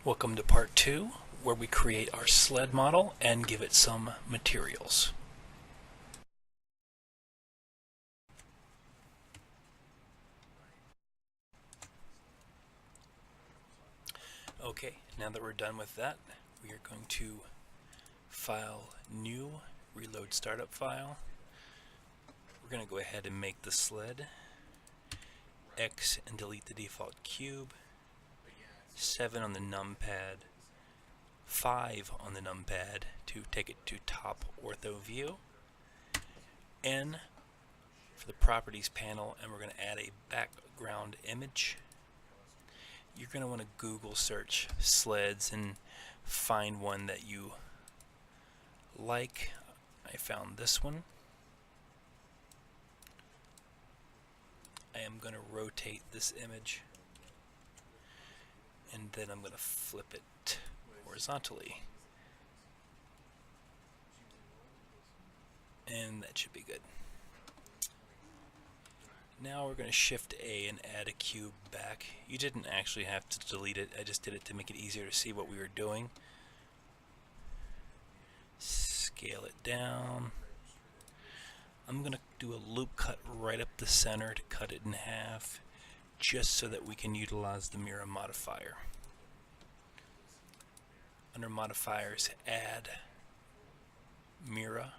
Welcome to part 2, where we create our sled model and give it some materials. Okay, now that we're done with that, we are going to file new, reload startup file. We're going to go ahead and make the sled, X and delete the default cube, 7 on the numpad, 5 on the numpad to take it to top ortho view, N for the properties panel, and we're going to add a background image. You're going to want to Google search sleds and find one that you like. I found this one. I am going to rotate this image, and then I'm going to flip it horizontally, and that should be good. Now we're going to shift A and add a cube back. You didn't actually have to delete it, I just did it to make it easier to see what we were doing. Scale it down. I'm going to do a loop cut right up the center to cut it in half, just so that we can utilize the mirror modifier. Under modifiers, add mirror,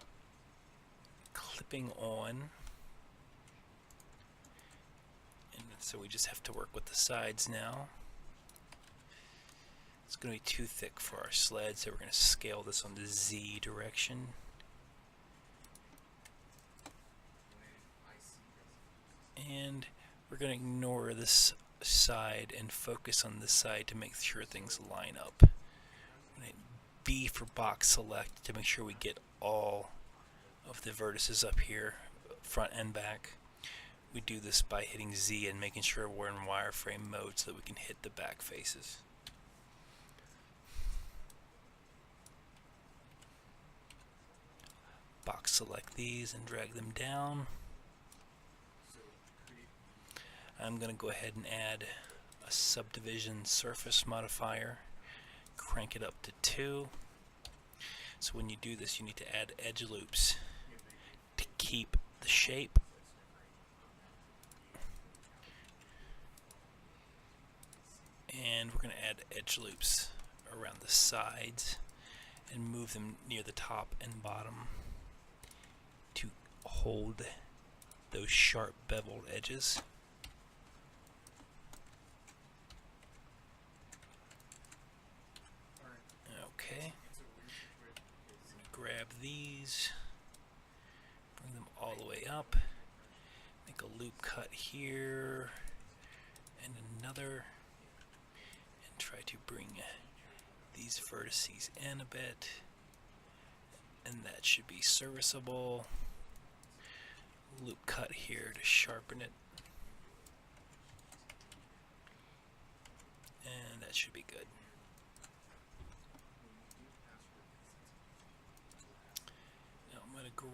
clipping on, and so we just have to work with the sides now. It's going to be too thick for our sled, so we're going to scale this on the Z direction. And we're going to ignore this side and focus on this side to make sure things line up. B for box select to make sure we get all of the vertices up here, front and back. We do this by hitting Z and making sure we're in wireframe mode so that we can hit the back faces. Box select these and drag them down. I'm going to go ahead and add a subdivision surface modifier, crank it up to 2. So when you do this, you need to add edge loops to keep the shape. And we're going to add edge loops around the sides and move them near the top and bottom to hold those sharp beveled edges. Okay, grab these, bring them all the way up, make a loop cut here and another, and try to bring these vertices in a bit, and that should be serviceable. Loop cut here to sharpen it, and that should be good.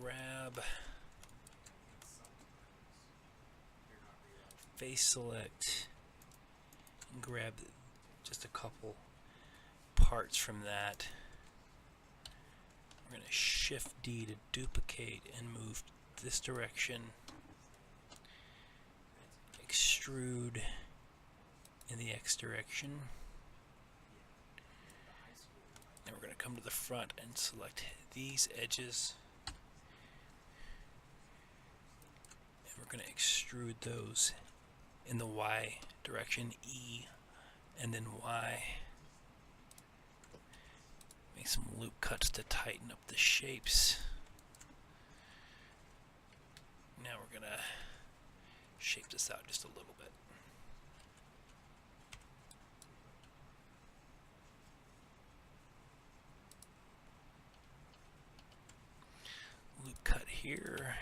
Grab face select and grab just a couple parts from that. We're going to shift D to duplicate and move this direction. Extrude in the X direction. Then we're going to come to the front and select these edges. We're going to extrude those in the Y direction, E, and then Y. Make some loop cuts to tighten up the shapes. Now we're going to shape this out just a little bit. Loop cut here.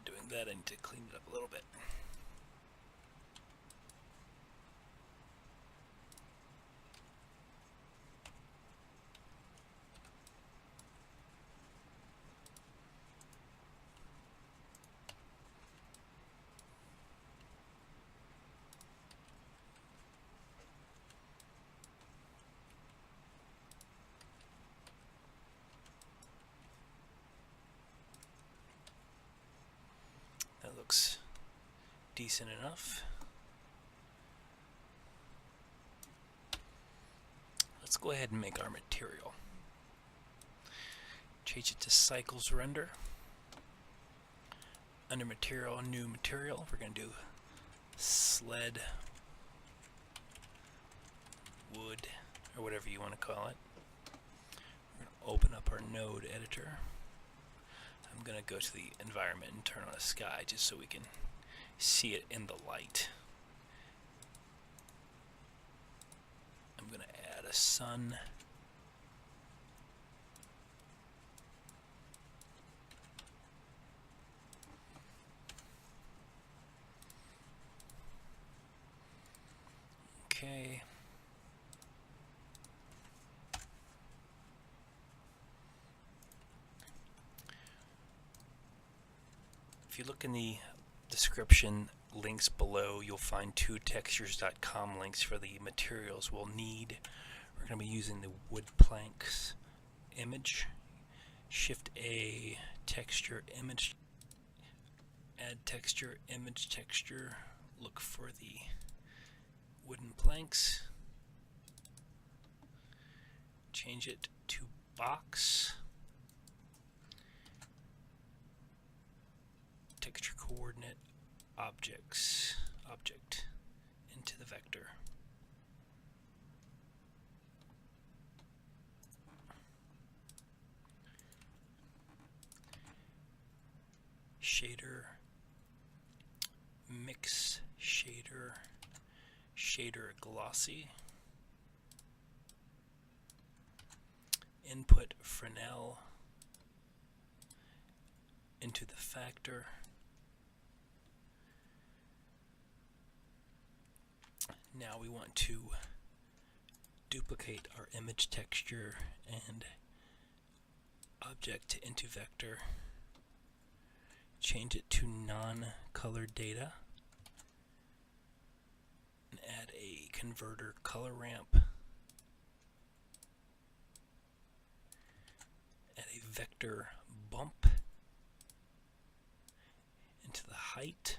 not doing that. I need to clean it up a little bit. That looks decent enough. Let's go ahead and make our material. Change it to cycles render. Under material, new material, we're going to do sled wood, or whatever you want to call it. We're going to open up our node editor. I'm going to go to the environment and turn on a sky just so we can see it in the light. I'm going to add a sun. Okay. If you look in the description links below, you'll find two textures.com links for the materials we'll need. We're going to be using the wood planks image. Shift A, texture, image, add texture, image texture. Look for the wooden planks. Change it to box. Texture coordinate object into the vector. Shader, mix shader, shader glossy. Input Fresnel into the factor. Now we want to duplicate our image texture and object into vector. Change it to non-color data and add a converter color ramp. Add a vector bump into the height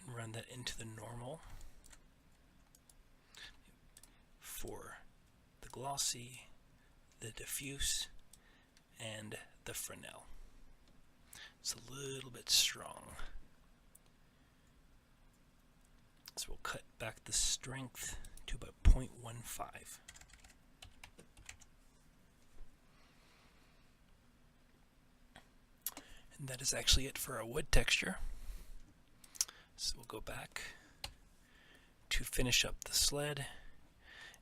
and run that into the normal. For the glossy, the diffuse, and the Fresnel. It's a little bit strong. So we'll cut back the strength to about 0.15. And that is actually it for our wood texture. So we'll go back to finish up the sled.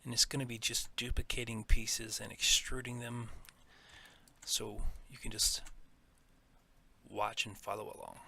And it's going to be just duplicating pieces and extruding them, so you can just watch and follow along.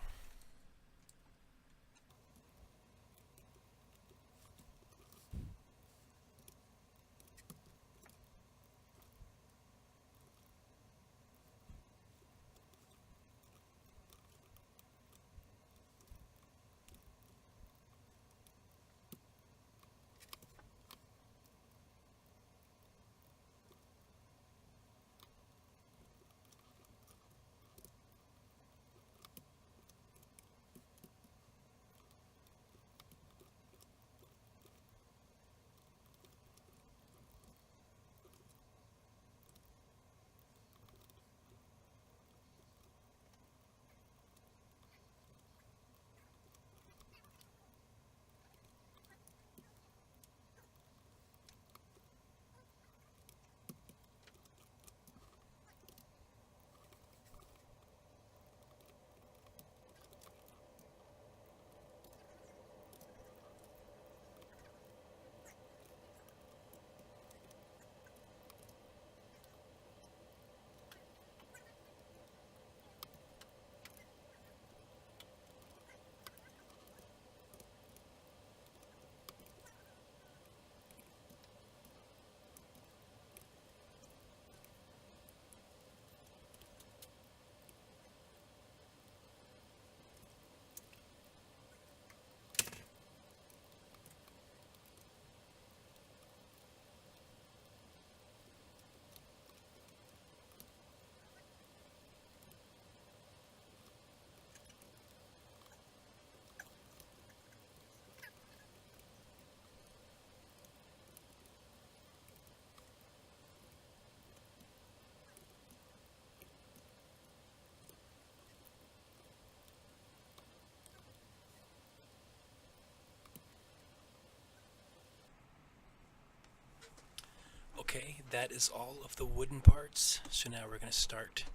Okay, that is all of the wooden parts. So now we're going to start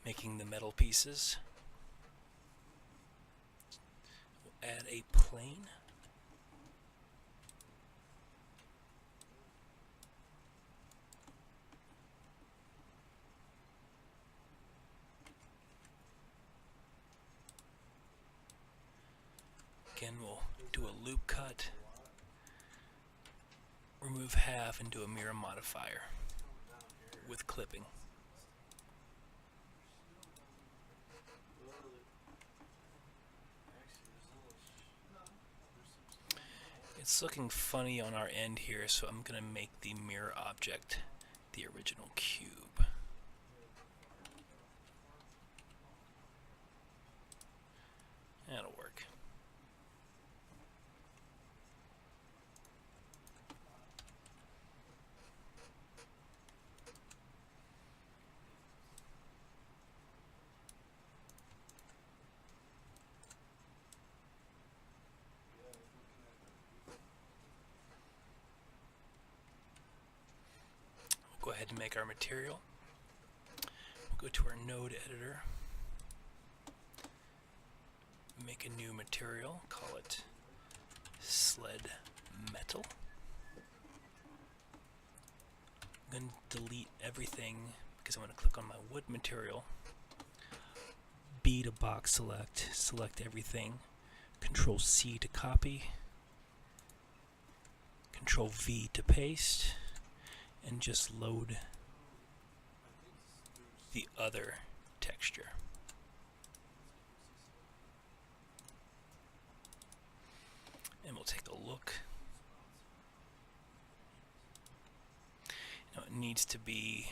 making the metal pieces. We'll add a plane. Again, we'll do a loop cut, remove half, and do a mirror modifier with clipping. It's looking funny on our end here, so I'm going to make the mirror object the original cube. That'll work. We'll go ahead and make our material. We'll go to our node editor, make a new material, call it Sled Metal. I'm going to delete everything because I'm going to click on my wood material, B to box select, select everything, Control C to copy, Control V to paste, and just load the other texture. And we'll take a look. Now it needs to be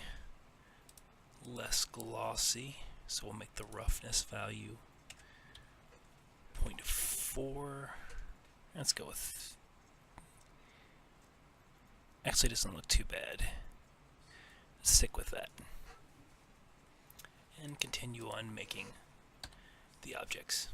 less glossy, so we'll make the roughness value 0.4. Let's go with, actually it doesn't look too bad. Stick with that. And continue on making the objects.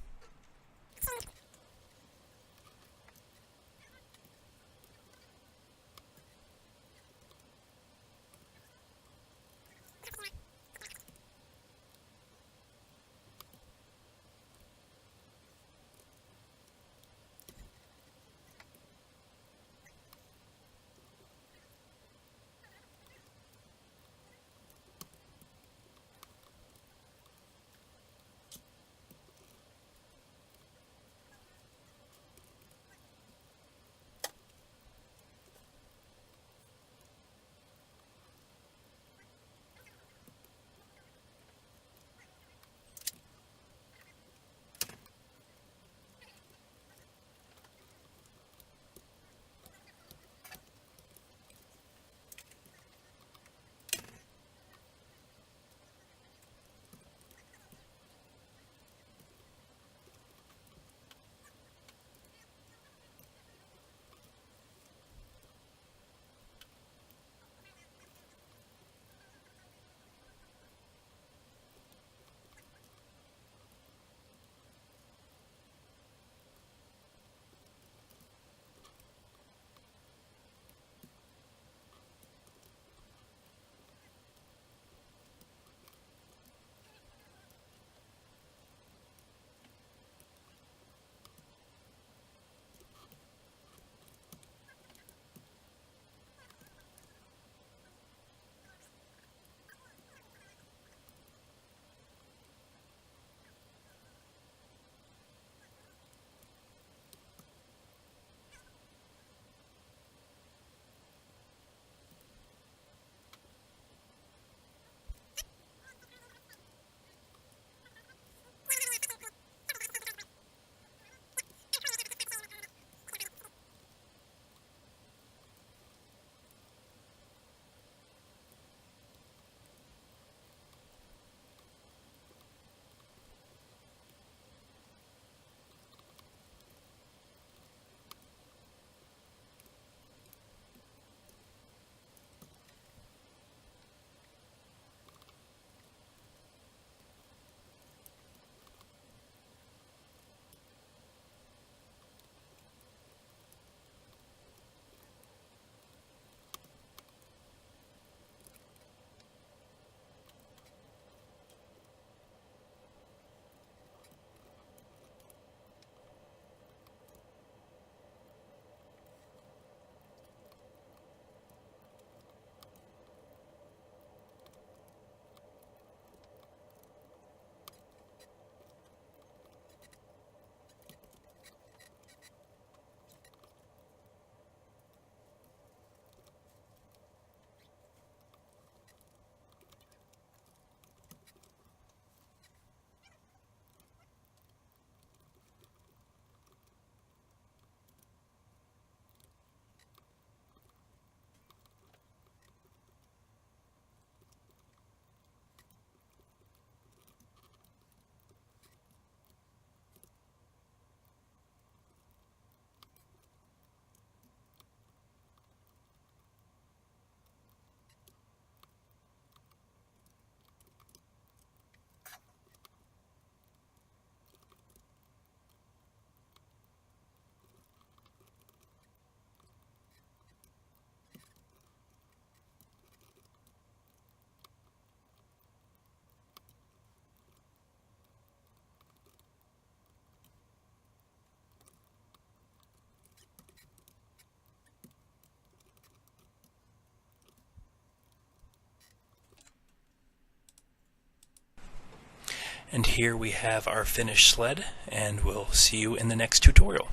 And here we have our finished sled, and we'll see you in the next tutorial.